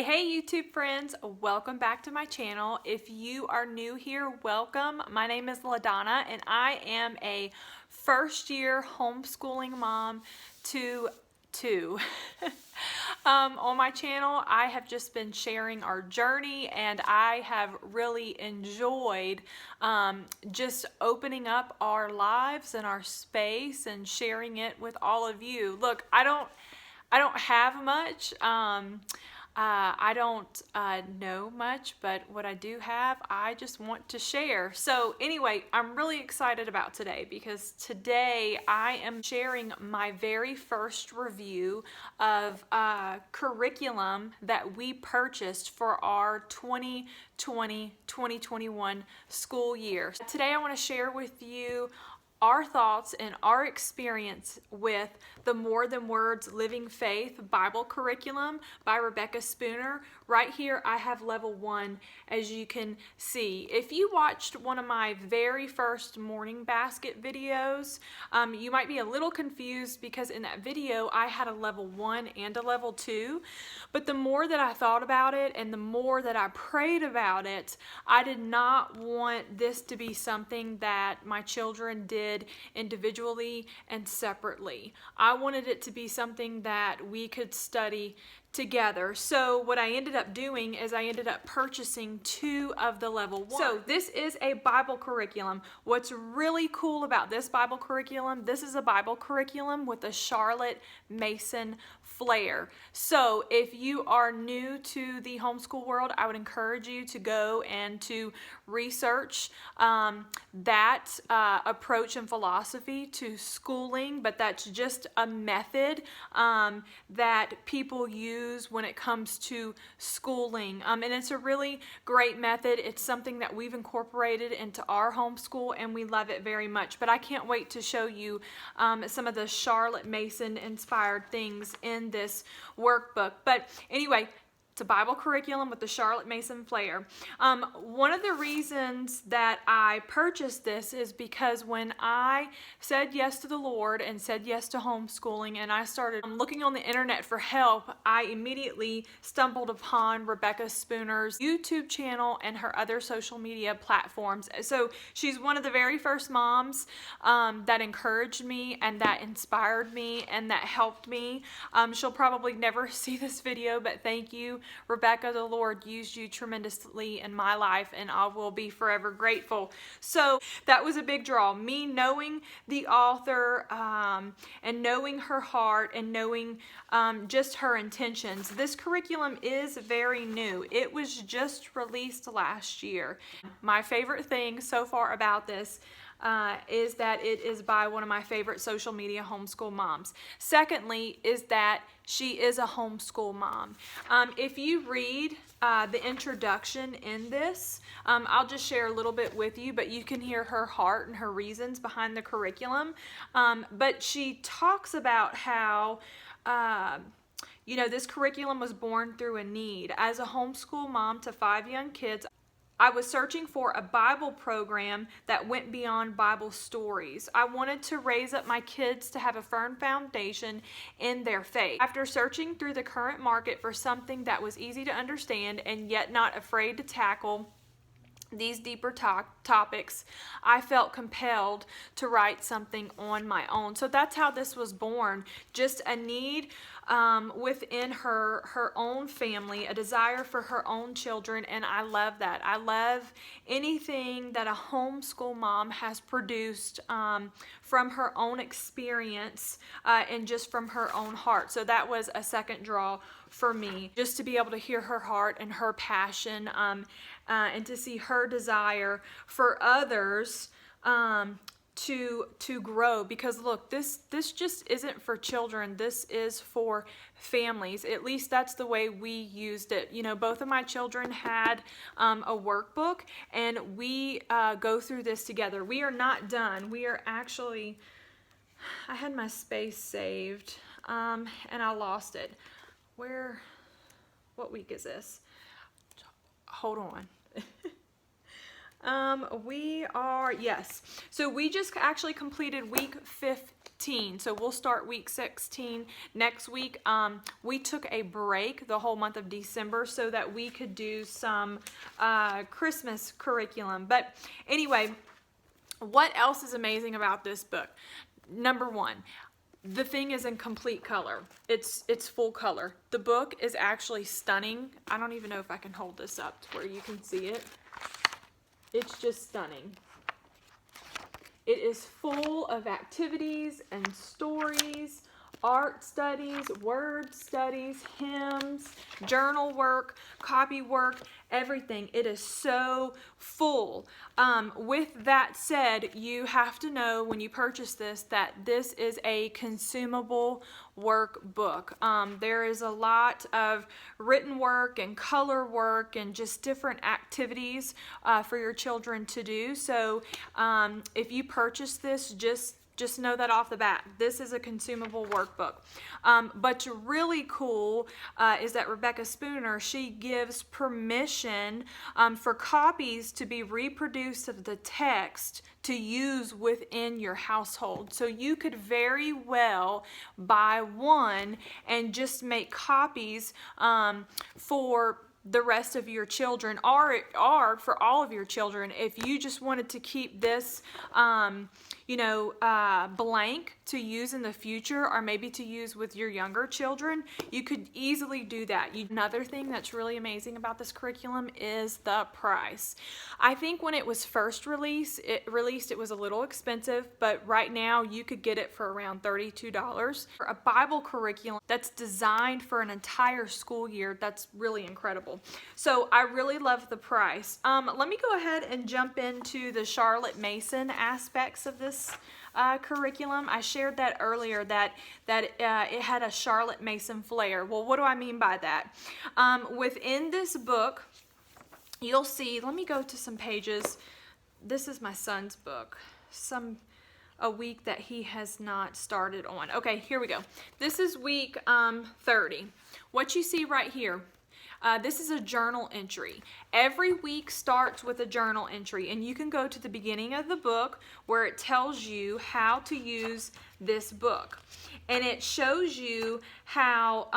Hey YouTube friends, welcome back to my channel. If you are new here, welcome. My name is LaDonna and I am a first year homeschooling mom to two. On my channel, I have just been sharing our journey and I have really enjoyed just opening up our lives and our space and sharing it with all of you. Look, I don't have much. I don't know much, but what I do have, I just want to share. So anyway, I'm really excited about today because today I am sharing my very first review of curriculum that we purchased for our 2020-2021 school year. Today I want to share with you our thoughts and our experience with the More Than Words Living Faith Bible Curriculum by Rebecca Spooner. Right here I have level 1, as you can see. If you watched one of my very first morning basket videos, you might be a little confused because in that video I had a level 1 and a level 2, but the more that I thought about it and the more that I prayed about it, I did not want this to be something that my children did individually and separately. I wanted it to be something that we could study together. So what I ended up doing is I ended up purchasing 2 of the level 1. So this is a Bible curriculum. What's really cool about this Bible curriculum, this is a Bible curriculum with a Charlotte Mason flair. So if you are new to the homeschool world, I would encourage you to go and to research that approach and philosophy to schooling, but that's just a method that people use when it comes to schooling. And it's a really great method. It's something that we've incorporated into our homeschool and we love it very much. But I can't wait to show you some of the Charlotte Mason inspired things in this workbook. But anyway, it's a Bible curriculum with the Charlotte Mason flair. One of the reasons that I purchased this is because when I said yes to the Lord and said yes to homeschooling and I started looking on the internet for help, I immediately stumbled upon Rebecca Spooner's YouTube channel and her other social media platforms. So she's one of the very first moms that encouraged me and that inspired me and that helped me. She'll probably never see this video, but thank you, Rebecca. The Lord used you tremendously in my life and I will be forever grateful. So that was a big draw. Me knowing the author and knowing her heart and knowing just her intentions. This curriculum is very new. It was just released last year. My favorite thing so far about this is that it is by one of my favorite social media homeschool moms. Secondly is that she is a homeschool mom. If you read the introduction in this, I'll just share a little bit with you, but you can hear her heart and her reasons behind the curriculum. But she talks about how this curriculum was born through a need. As a homeschool mom to 5 young kids, I was searching for a Bible program that went beyond Bible stories. I wanted to raise up my kids to have a firm foundation in their faith. After searching through the current market for something that was easy to understand and yet not afraid to tackle these deeper topics, I felt compelled to write something on my own. So that's how this was born. Just a need within her own family, a desire for her own children, and I love that. I love anything that a homeschool mom has produced from her own experience and just from her own heart. So that was a second draw for me, just to be able to hear her heart and her passion and to see her desire for others to grow. Because look, this just isn't for children. This is for families. At least that's the way we used it. You know, both of my children had a workbook and we go through this together. We are not done. We are actually, I had my space saved and I lost it. What week is this? Hold on. We are, yes. So we just actually completed week 15. 16. So we'll start week 16 next week. We took a break the whole month of December so that we could do some Christmas curriculum. But anyway, what else is amazing about this book? Number one, the thing is in complete color. It's full color. The book is actually stunning. I don't even know if I can hold this up to where you can see it. It's just stunning. It is full of activities and stories, art studies, word studies, hymns, journal work, copy work, everything. It is so full. With that said, you have to know when you purchase this that this is a consumable workbook. There is a lot of written work and color work and just different activities for your children to do. So if you purchase this, just know that off the bat. This is a consumable workbook. But really cool is that Rebecca Spooner, she gives permission for copies to be reproduced of the text to use within your household. So you could very well buy one and just make copies for the rest of your children, or for all of your children. If you just wanted to keep this blank to use in the future, or maybe to use with your younger children, you could easily do that. Another thing that's really amazing about this curriculum is the price. I think when it was first released, it was a little expensive, but right now you could get it for around $32. For a Bible curriculum that's designed for an entire school year, that's really incredible. So I really love the price. Let me go ahead and jump into the Charlotte Mason aspects of this curriculum. I shared that earlier, that it had a Charlotte Mason flair. Well, what do I mean by that? Within this book, you'll see, let me go to some pages. This is my son's book, a week that he has not started on. Okay, here we go. This is week 30. What you see right here, this is a journal entry. Every week starts with a journal entry, and you can go to the beginning of the book where it tells you how to use this book. And it shows you how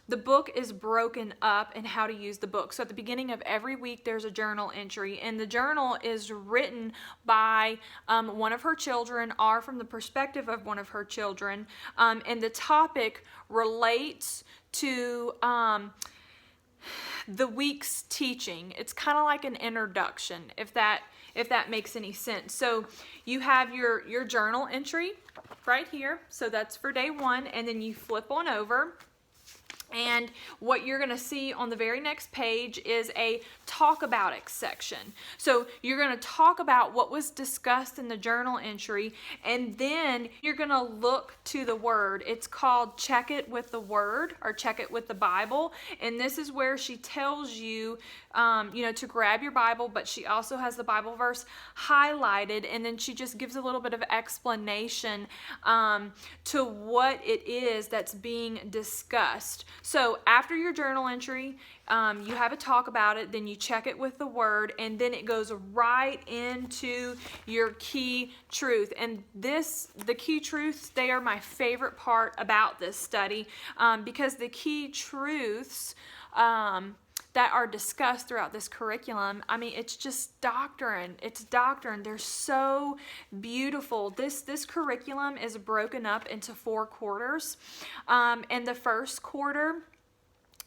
the book is broken up and how to use the book. So at the beginning of every week, there's a journal entry, and the journal is written by one of her children, or from the perspective of one of her children, and the topic relates to the week's teaching. It's kind of like an introduction, if that makes any sense. So you have your journal entry right here. So that's for day one, and then you flip on over. And what you're going to see on the very next page is a talk about it section. So you're going to talk about what was discussed in the journal entry, and then you're going to look to the word. It's called Check It with the Word, or Check It with the Bible. And this is where she tells you, to grab your Bible, but she also has the Bible verse highlighted, and then she just gives a little bit of explanation to what it is that's being discussed. So after your journal entry, you have a talk about it, then you check it with the word, and then it goes right into your key truth. And the key truths, they are my favorite part about this study, because the key truths that are discussed throughout this curriculum, I mean, it's just doctrine. It's doctrine. They're so beautiful. This curriculum is broken up into 4 quarters. And the first quarter,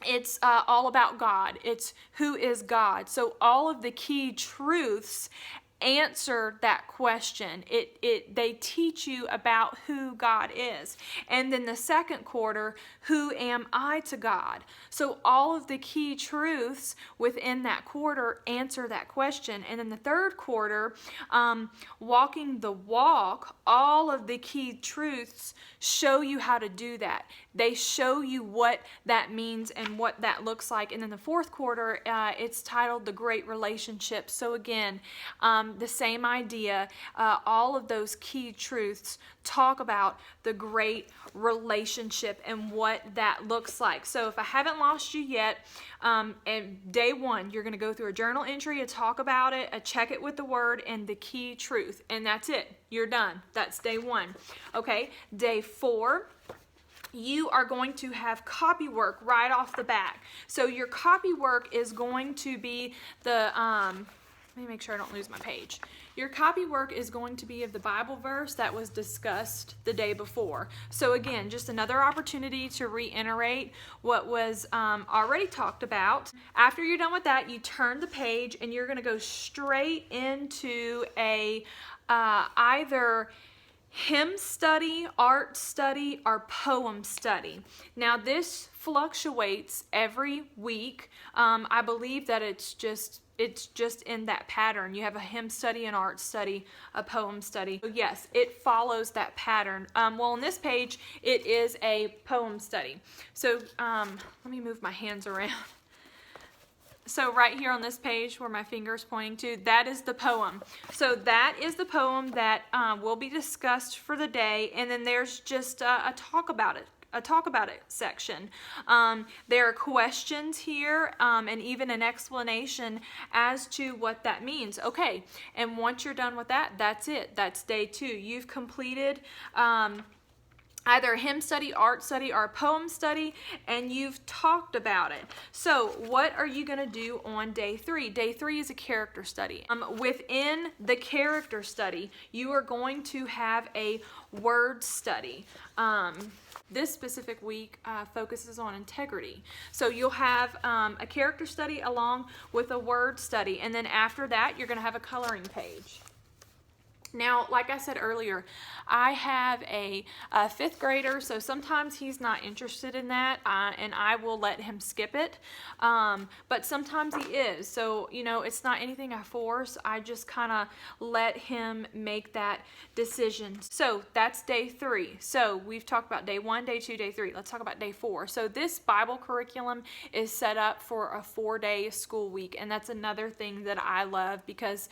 it's all about God. It's who is God. So all of the key truths answer that question. They teach you about who God is. And then the second quarter, who am I to God? So all of the key truths within that quarter answer that question. And then the third quarter, walking the walk, all of the key truths show you how to do that. They show you what that means and what that looks like. And then the fourth quarter, it's titled The Great Relationship. So again, the same idea. All of those key truths talk about the great relationship and what that looks like. So if I haven't lost you yet, and day one, you're going to go through a journal entry, a talk about it, a check it with the word, and the key truth. And that's it. You're done. That's day one. Okay. Day 4, you are going to have copy work right off the bat. So your copy work is going to be the, let me make sure I don't lose my page. Your copy work is going to be of the Bible verse that was discussed the day before. So again, just another opportunity to reiterate what was already talked about. After you're done with that, you turn the page and you're going to go straight into a either hymn study, art study, or poem study. Now this fluctuates every week. I believe that it's just in that pattern. You have a hymn study, an art study, a poem study. So yes, it follows that pattern. Well, on this page, it is a poem study. So let me move my hands around. So right here on this page where my finger is pointing to, that is the poem. So that is the poem that will be discussed for the day. And then there's just a talk about it section. There are questions here and even an explanation as to what that means. Okay, and once you're done with that, that's it. That's day 2. You've completed either a hymn study, art study, or a poem study, and you've talked about it. So what are you going to do on day 3? Day 3 is a character study. Within the character study, you are going to have a word study. This specific week focuses on integrity. So you'll have a character study along with a word study, and then after that, you're going to have a coloring page. Now, like I said earlier, I have a 5th grader, so sometimes he's not interested in that, and I will let him skip it. But sometimes he is, so, you know, it's not anything I force. I just kind of let him make that decision. So that's day 3. So we've talked about day 1, day 2, day 3. Let's talk about day 4. So this Bible curriculum is set up for a 4-day school week, and that's another thing that I love because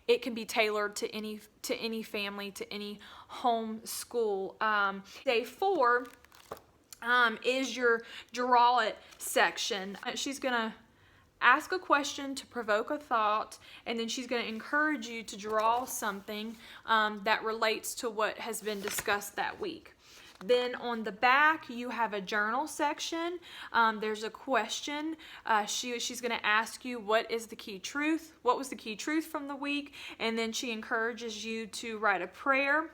it can be tailored to any family, to any homeschool. Day 4 is your draw it section. She's gonna ask a question to provoke a thought, and then she's going to encourage you to draw something that relates to what has been discussed that week. Then on the back, you have a journal section. There's a question. She's going to ask you, what is the key truth? What was the key truth from the week? And then she encourages you to write a prayer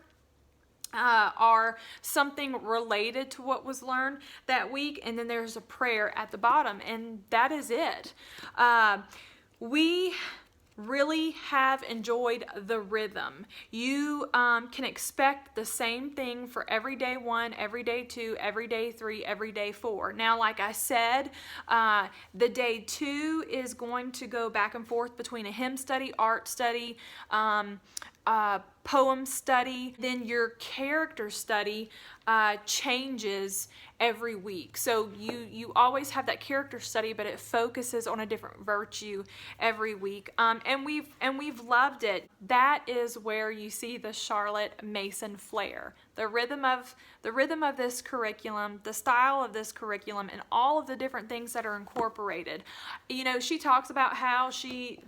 or something related to what was learned that week. And then there's a prayer at the bottom. And that is it. We really have enjoyed the rhythm. You can expect the same thing for every day 1, every day 2, every day 3, every day 4. Now, like I said, the day 2 is going to go back and forth between a hymn study, art study, poem study. Then your character study changes every week. So you always have that character study, but it focuses on a different virtue every week. And we've loved it. That is where you see the Charlotte Mason flair. The rhythm of this curriculum, the style of this curriculum, and all of the different things that are incorporated. You know, she talks about how she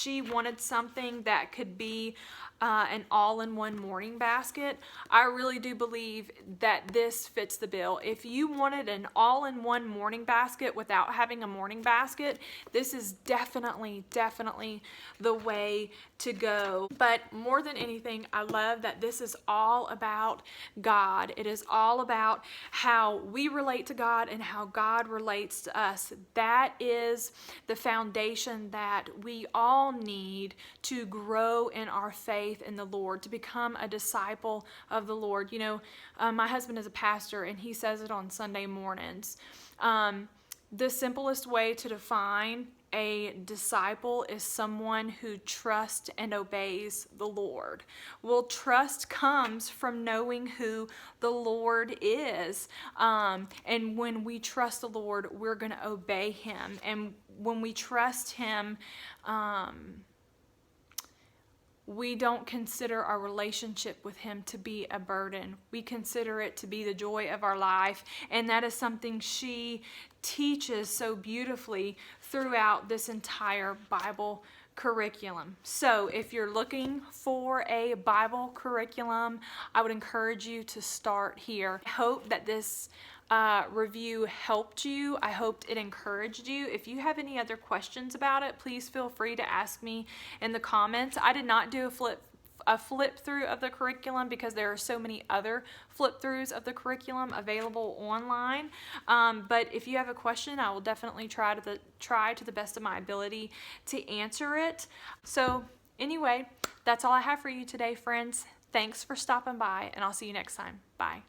wanted something that could be an all-in-one morning basket. I really do believe that this fits the bill. If you wanted an all-in-one morning basket without having a morning basket, this is definitely the way to go. But more than anything, I love that this is all about God. It is all about how we relate to God and how God relates to us. That is the foundation that we all need to grow in our faith in the Lord, to become a disciple of the Lord. You know, my husband is a pastor, and he says it on Sunday mornings. The simplest way to define a disciple is someone who trusts and obeys the Lord. Well, trust comes from knowing who the Lord is. And when we trust the Lord, we're going to obey him. And when we trust him, we don't consider our relationship with Him to be a burden. We consider it to be the joy of our life. And that is something she teaches so beautifully throughout this entire Bible curriculum. So if you're looking for a Bible curriculum, I would encourage you to start here. I hope that this review helped you. I hoped it encouraged you. If you have any other questions about it, please feel free to ask me in the comments. I did not do a flip through of the curriculum because there are so many other flip throughs of the curriculum available online. But if you have a question, I will definitely try to the best of my ability to answer it. So anyway, that's all I have for you today, friends. Thanks for stopping by, and I'll see you next time. Bye.